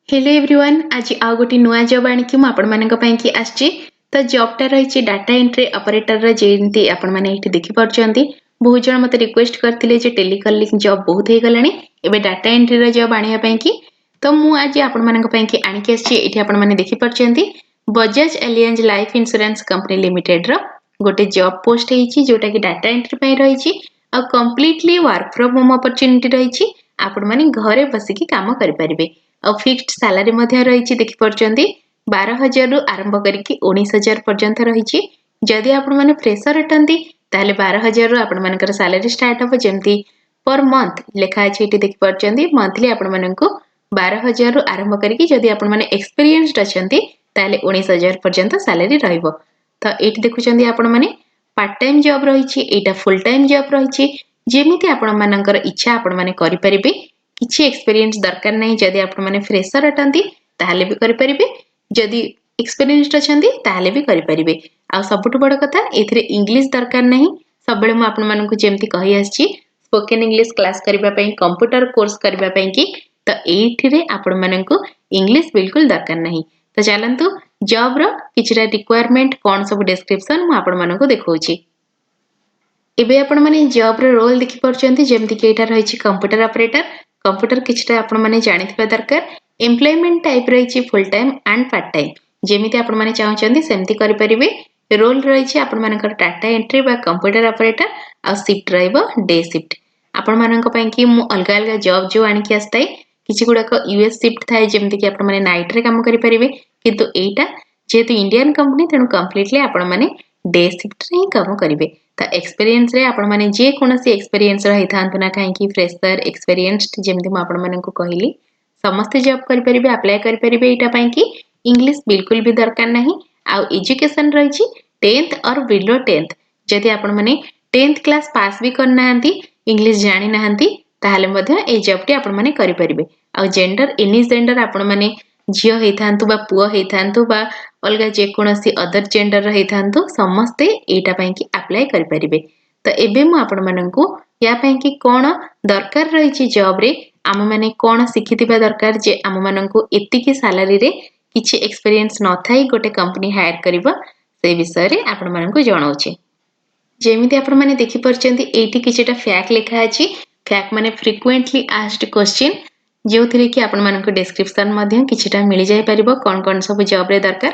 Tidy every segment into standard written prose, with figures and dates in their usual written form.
Hello everyone आज आउ गोटे नुआ जॉब आनिकी मु आपण मानक पई की आछि तो जॉबटा रही डाटा एंट्री ऑपरेटर रे जेंती आपण माने एठी देखि परचंती बहुत जण मते रिक्वेस्ट करथिले जे टेलीकॉलिंग जॉब बहुत हे गलानी एबे डाटा एंट्री रे जॉब आनिया पई की तो मु आज आपण मानक पई की आनिकी आछि एठी आपण माने देखि परचंती Bajaj Allianz life insurance company limited रो गोटे जॉब पोस्ट हेची जोटा की डाटा एंट्री पई रहिची आ completely work from home opportunity रहिची आपण माने घरे बसी की काम करि परिबे और फिक्स्ड सैलरी मध्य रही देखि परचंती 12,000 रु आरंभ करके 19,000 पर्यंत रही जदि आपण माने फ्रेशर अटंती ताले 12,000 रु आपण मानकर सैलरी स्टार्ट हो जेमती पर मंथ लेखा अछि एटी देखि परचंती मंथली आपण माननको 12,000 रु आरंभ करके जदि आपण माने एक्सपीरियंस्ड अछंती ताले 19,000 पर्यंत सैलरी रहइबो तो एटी देखुचंदी आपण माने पार्ट टाइम जॉब रही एटा फुल टाइम जॉब रही जेमिति आपण मानकर इच्छा आपण माने करि परिबे किछि एक्सपीरियंस दरकार नहीं जदि आपण माने फ्रेशर अटंती ताले भी करि परिबे जदि एक्सपीरियंस्ड अछंती ताले भी करि परिबे आ सबटु बड़ कथा एथिरे इंग्लिश दरकार नहीं सब बेले म आपण मानकु जेमति कहि आछि स्पोकन इंग्लिश क्लास करबा पई कंप्यूटर कोर्स करबा पई की तो एथिरे आपण मानकु इंग्लिश बिल्कुल दरकार नहीं तो चलंतु जॉब रो किछरा रिक्वायरमेंट कोन सब डिस्क्रिप्शन म आपण मानकु देखौछि एबे आपण माने जॉब रो रोल देखि परचंती जेमति कि एटा रहिछि कंप्यूटर ऑपरेटर कंप्यूटर किछटा आपण माने जानिथिबा दरकार एम्प्लॉयमेंट टाइप रहिछि full time and part time जेमिति आपण माने चाहउचंदी सेमति करि परिबे रोल रहिछि आपण मानकर डाटा एंट्री बा कंप्यूटर ऑपरेटर आ शिफ्ट रहइबो डे शिफ्ट आपण मानक पई कि मु अलगा अलगा जॉब जो आनिकी आस्ताई किछि गुडा को यूएस शिफ्ट थाए जेमिति कि आपण माने नाइट रे काम करि परिबे किंतु एटा जेतु इंडियन कंपनी तेनु कंप्लीटली आपण माने डे शिफ्ट रे काम करिवे तो एक्सपीरियंस रे आपण माने जे कोनसी एक्सपीरियंस रही थांतु ना काहे कि फ्रेशर एक्सपीरियंस्ड जेमति म आपण माने को कहली समस्त जॉब करि परिबे अप्लाई करि परिबे एटा पई कि इंग्लिश बिल्कुल भी दरकार नहीं आ एजुकेशन रही 10th और बिलो 10th जदि आपण माने 10th क्लास पास भी करना हंती इंग्लिश जानि नहंती ताहले मध्य ए जॉब टी आपण माने करि परिबे आ जेंडर एनी जेंडर आपण माने झियो हेथांतु बा पुओ हेथांतु बा अलगा जे कोनसी अदर जेंडर हेथांतु समस्ते एटा पई कि अप्लाई करि परिबे तो एबे मु आपण माननकु या पई कि कोन दरकार रही जॉब रे आम माने कोन सिखितिबा दरकार जे आम माननकु एतिकी सैलरी रे किछि एक्सपीरियंस न थाई गोटे कंपनी हायर करबा से विषय रे आपण माननकु जणाउछि जेमिति आपण माने देखि परचंती एटी किछटा फैक्ट लिखा अछि फैक्ट माने फ्रीक्वेंटली आस्क्ड क्वेश्चन जो थिरे कि आपण माननकु डिस्क्रिप्शन मध्ये किछटा मिलि जाय परिबो कोन कोन सब जॉब रे दरकार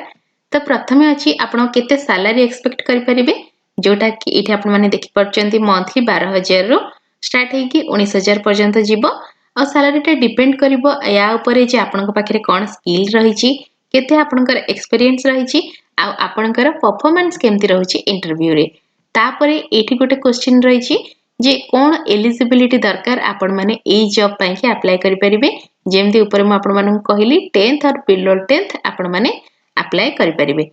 तो प्रथमे अछि आपण केते सैलरी एक्सपेक्ट करि परिबे जोटा कि एठी आपण माने देखि परचंती मंथली 12,000 रो स्टार्ट हे कि 19,000 पर्यंत जीवो और सैलरी टे डिपेंड करिवो या ऊपर जे आपन पाखरे कोन स्किल रहिछि केते आपनकर एक्सपीरियंस रहिछि आ आपनकर परफॉर्मेंस केमति रहिछि इंटरव्यू रे तापरे एठी गोटे क्वेश्चन रहिछि जे कोन एलिजिबिलिटी दरकार आपण माने एई जॉब पई कि अप्लाई करि परिबे जेमति ऊपर म आपण मानन कहिली 10th और बिलो 10th आपण माने अप्लाई करि परिबे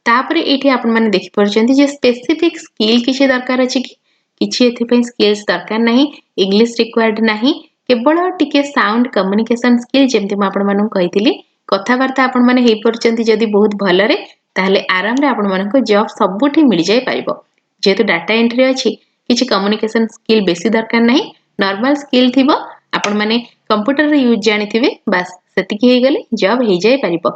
तापरे एठी आपण माने देखि परचंती जे स्पेसिफिक स्किल किछि दरकार अछि कि किछि एथि पई स्किल्स दरकार नाही इंग्लिश रिक्वायर्ड नाही केवल टिके साउंड कम्युनिकेशन स्किल जेमति म आपण मानन कहितिली कथावार्ता आपण माने हे परचंती जदी बहुत भलरे ताहले आराम रे आपण मानन को जॉब सबुठी मिल जाय परिबो जेतु डाटा एंट्री अछि किछि कम्युनिकेशन स्किल बेसी दरकार नाही नॉर्मल स्किल थिबो आपण माने कंप्यूटर रे यूज जानिथिबे बस सेतिकी हे गेले जॉब हे जाय परिबो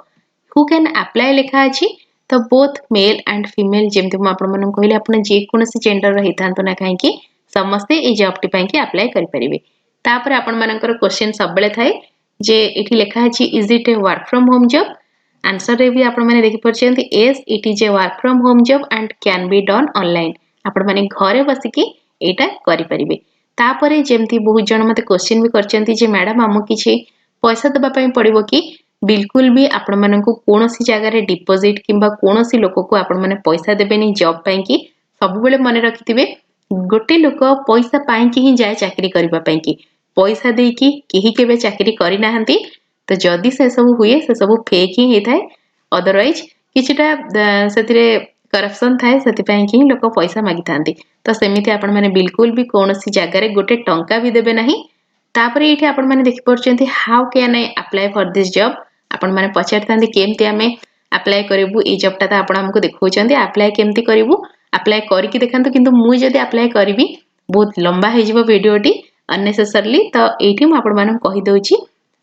हु कैन अप्लाई लिखा अछि तो बोथ मेल एंड फीमेल जेमति म आपण मानन कहिले आपण जे कोनसी जेंडर रहितांतो ना काहे कि समस्ते ए जॉब टी पई कि अप्लाई करि परिबे तापर आपण मानकर क्वेश्चन सब बेले थाए जे एठी लिखा अछि is it a work from home job answer रे भी आपण माने देखि परचंती yes it is a work from home job and can be done online आपण माने घरे बसी कि एटा करि परिबे तापरे जेमति बहुत जण मते क्वेश्चन भी करचंती जे मैडम हमु किछि पैसा दबा पई पड़िबो कि बिल्कुल भी आपण माननकु कोनोसी जगह रे डिपॉजिट किंबा कोनोसी लोक को आपण माने पैसा देबेनी जॉब पई कि सब बेले मने रखिथिबे गोटे लोक पैसा पाई कि ही जाय चाकरी करबा पई कि पैसा देई कि केही केबे चाकरी करि नाहंती तो जदी से सब हुए से सब फेक ही हेथाय अदरवाइज किछटा सेतिरे करप्शन थाए सेति पई कि लोक पैसा मागी थांती तो सेमिति आपण माने बिल्कुल भी कोनोसी जगह रे गोटे टंका भी देबे नाही तापरे एठी आपण माने देखि परचंती how can I apply for this job आपण माने पछारतांती केमति आमे अप्लाई करिवु ए जॉब ता आपण हमकु देखौचंती अप्लाई केमति करिवु अप्लाई करिकि देखंतु किंतु मु जदी अप्लाई करिवि बहुत लंबा हे जिवो वीडियोटी अननेसेसरली तो एठी म आपण माने कहि दउची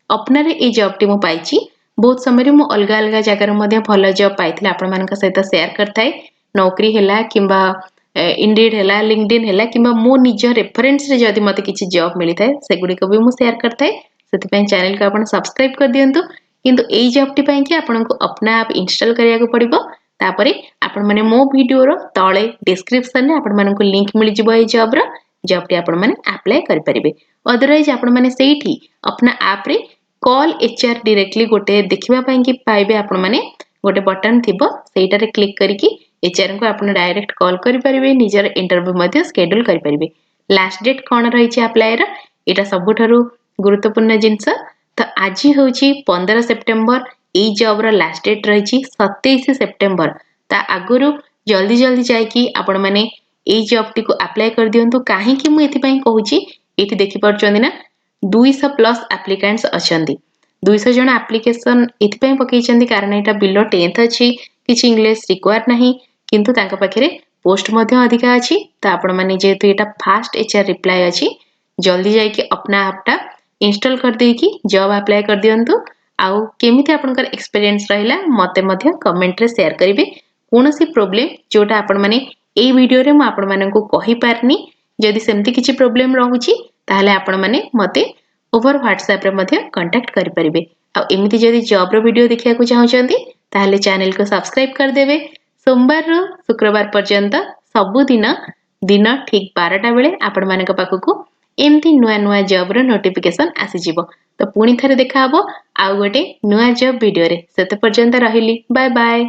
अपना रे ए जॉब टी मु पाइची बहुत समय मु अलग अलग जगह भल जॉब पाई आपण मान सहित शेयर करता नौकरी है किंबा इंडीड है लिंक्डइन है कि मो निज रेफरेंस रे जदि मते किछि जॉब मिलता है सेगुडी को भी मु शेयर करता है चैनल को आपण सब्सक्राइब कर दियंतु किंतु एई जॉब टी पई कि आपनको अपना ऐप इंस्टॉल करिया को पड़िबो तापरे आपण माने मो वीडियो रो तळे डिस्क्रिप्शन रे आपण मानको लिंक मिल जिवो एई जॉब टी आपण माने अप्लाई करि परिबे अदरवाइज आपण माने सेठी अपना ऐप रे कॉल एचआर डायरेक्टली गोटे देखिबा पई कि पाइबे आपण माने गोटे बटन थिबो सेटारे क्लिक करिकि एचआर को आपण डायरेक्ट कॉल करि परिबे निजर इंटरव्यू मध्ये शेड्यूल करि परिबे लास्ट डेट कोन रही छि अप्लाई रा एटा सबुठारु गुरुत्वपूर्ण जिंस तो आज हूँ 15 सेप्टेम्बर यही जॉब रा लास्ट डेट रही 27 सेप्टेम्बर ता आगुरु जल्दी जल्दी जाइकी आपण माने यही जॉब टी को अप्लाई कर दियंतु काहे कि मु एथि पई कहूची एथि देखि परचोंदी ना 200 प्लस एप्लिकेंट्स अछंती 200 जन एप्लिकेशन एथि पई पकेइचंदी कारण एटा बिलो 10th अछि किछि इंग्लिश रिक्वायर नाही किंतु तांका पाखरे पोस्ट मध्ये अधिका अछि ता आपण माने जेतु एटा फास्ट एचआर रिप्लाई अछि जल्दी जाइकी अपना ऐपटा इंस्टॉल कर देकी जॉब अप्लाई कर दियंतु आउ केमिति आपनकर एक्सपीरियंस रहिला मते मध्ये कमेंट रे शेयर करिवे कोनोसी प्रॉब्लम जोटा आपण माने ए वीडियो रे म आपण माने को कहि पारनी जदि सेमति किछि प्रॉब्लम रहूची ताहले आपण माने मते ओवर व्हाट्सएप रे मध्ये कांटेक्ट करि परिबे आ एमिति जदि जॉब रो वीडियो देखिया को चाहउचंती ताहले चैनल को सब्सक्राइब कर देबे सोमवार रो शुक्रवार पर्यंत सब दिन ठीक 12टा बेले आपण माने को पाखकू एमती नुआ नुआ जॉब रो नोटिफिकेशन आसी जिवो तो पुणी थरे देखा हबो आउ गोटे नुआ जॉब वीडियो रे सेते पर्यंत रहिली बाय बाय।